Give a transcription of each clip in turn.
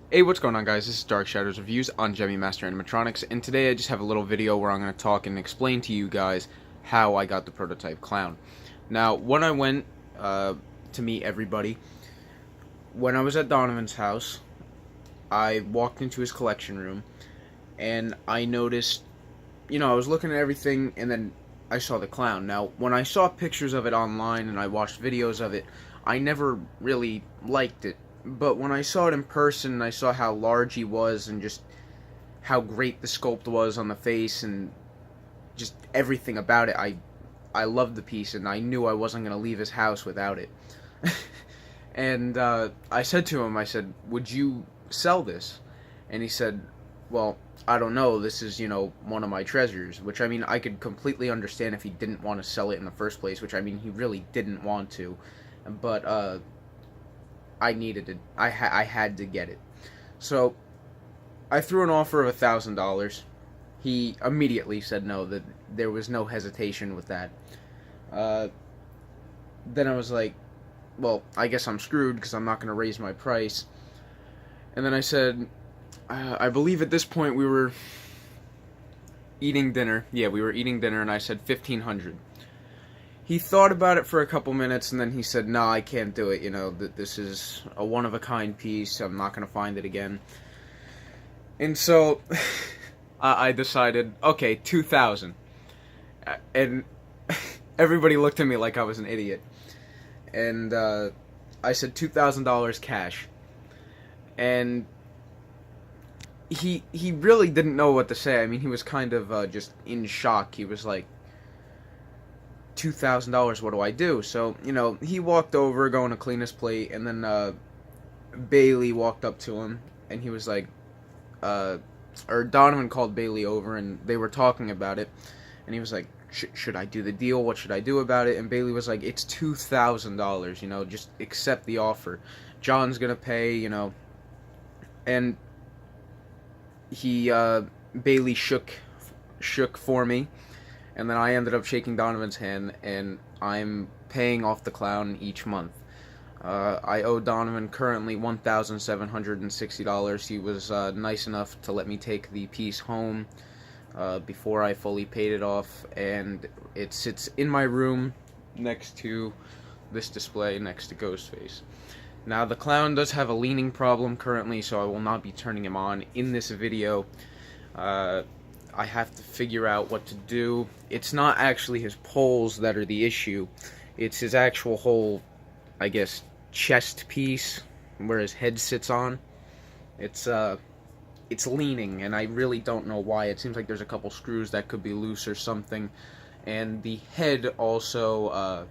Hey, what's going on, guys? This is Dark Shadows Reviews on Gemmy Master Animatronics, and today I just have a little video where I'm going to talk and explain to you guys how I got the prototype clown. Now, when I went to meet everybody, when I was at Donovan's house, I walked into his collection room, and I noticed, I was looking at everything, and then I saw the clown. Now, when I saw pictures of it online and I watched videos of it, I never really liked it. But when I saw it in person, I saw how large he was and just how great the sculpt was on the face and just everything about it. I loved the piece, and I knew I wasn't going to leave his house without it. And I said to him, I said, "Would you sell this?" And he said, "Well, I don't know. This is, one of my treasures." Which, I mean, I could completely understand if he didn't want to sell it in the first place, which, I mean, he really didn't want to. But I needed it. I had to get it. So I threw an offer of $1,000. He immediately said no. That there was no hesitation with that. Uh, then I was like, well, I guess I'm screwed because I'm not going to raise my price. And then I said, I believe at this point we were eating dinner. Yeah, we were eating dinner, and I said 1,500. He thought about it for a couple minutes, and then he said, "No, I can't do it. This is a one-of-a-kind piece. I'm not going to find it again." And so I decided, okay, 2,000. And everybody looked at me like I was an idiot. And I said $2,000 cash. And he really didn't know what to say. I mean, he was kind of just in shock. He was like, $2,000, what do I do? So, he walked over, going to clean his plate, and then Bailey walked up to him, and he was like, or Donovan called Bailey over, and they were talking about it, and he was like, should I do the deal? What should I do about it? And Bailey was like, it's $2,000, just accept the offer. John's gonna pay, and Bailey shook for me. And then I ended up shaking Donovan's hand, and I'm paying off the clown each month. I owe Donovan currently $1,760. He was nice enough to let me take the piece home before I fully paid it off, and it sits in my room next to this display next to Ghostface. Now, the clown does have a leaning problem currently, so I will not be turning him on in this video. I have to figure out what to do. It's not actually his poles that are the issue. It's his actual whole, I guess, chest piece where his head sits on. It's leaning, and I really don't know why. It seems like there's a couple screws that could be loose or something. And the head also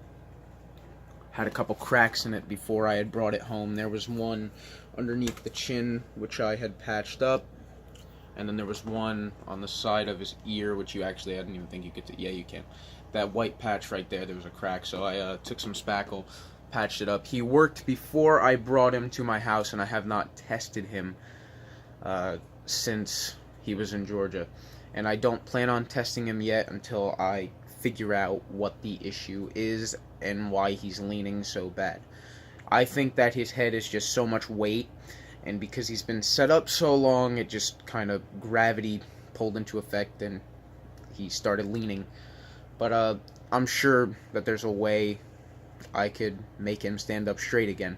had a couple cracks in it before I had brought it home. There was one underneath the chin, which I had patched up. And then there was one on the side of his ear, which I didn't even think you could, yeah, you can. That white patch right there was a crack, so I took some spackle, patched it up. He worked before I brought him to my house, and I have not tested him since he was in Georgia. And I don't plan on testing him yet until I figure out what the issue is and why he's leaning so bad. I think that his head is just so much weight, and because he's been set up so long, it just kind of gravity pulled into effect, and he started leaning. But I'm sure that there's a way I could make him stand up straight again.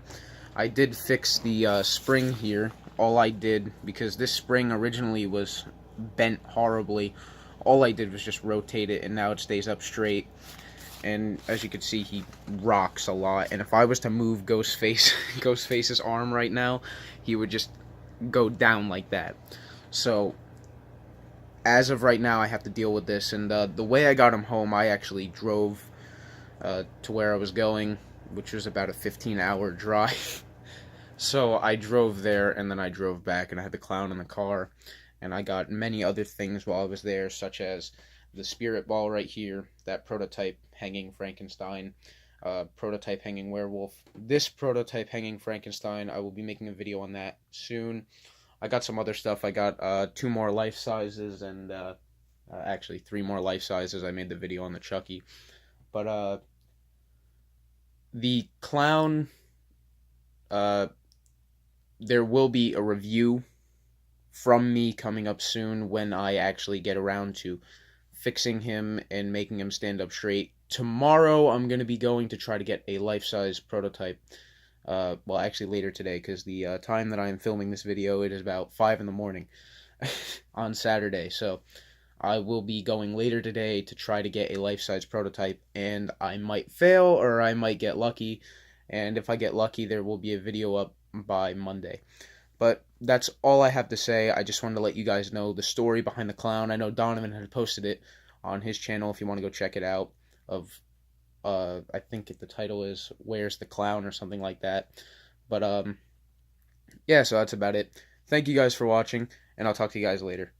I did fix the spring here. All I did, because this spring originally was bent horribly, all I did was just rotate it, and now it stays up straight. And as you can see, he rocks a lot. And if I was to move Ghostface's arm right now, he would just go down like that. So, as of right now, I have to deal with this. And the way I got him home, I actually drove to where I was going, which was about a 15-hour drive. So I drove there, and then I drove back, and I had the clown in the car. And I got many other things while I was there, such as the spirit ball right here, that prototype hanging Frankenstein, prototype hanging werewolf. This prototype hanging Frankenstein, I will be making a video on that soon. I got some other stuff. I got 2 more life sizes, and actually 3 more life sizes. I made the video on the Chucky. But the clown there will be a review from me coming up soon when I actually get around to fixing him and making him stand up straight. Tomorrow I'm going to be going to try to get a life-size prototype. Well, actually later today, because the time that I'm filming this video, it is about 5 in the morning on Saturday. So I will be going later today to try to get a life-size prototype, and I might fail or I might get lucky. And if I get lucky, there will be a video up by Monday. But that's all I have to say. I just wanted to let you guys know the story behind the clown. I know Donovan had posted it on his channel if you want to go check it out. I think the title is "Where's the Clown" or something like that. But yeah, so that's about it. Thank you guys for watching, and I'll talk to you guys later.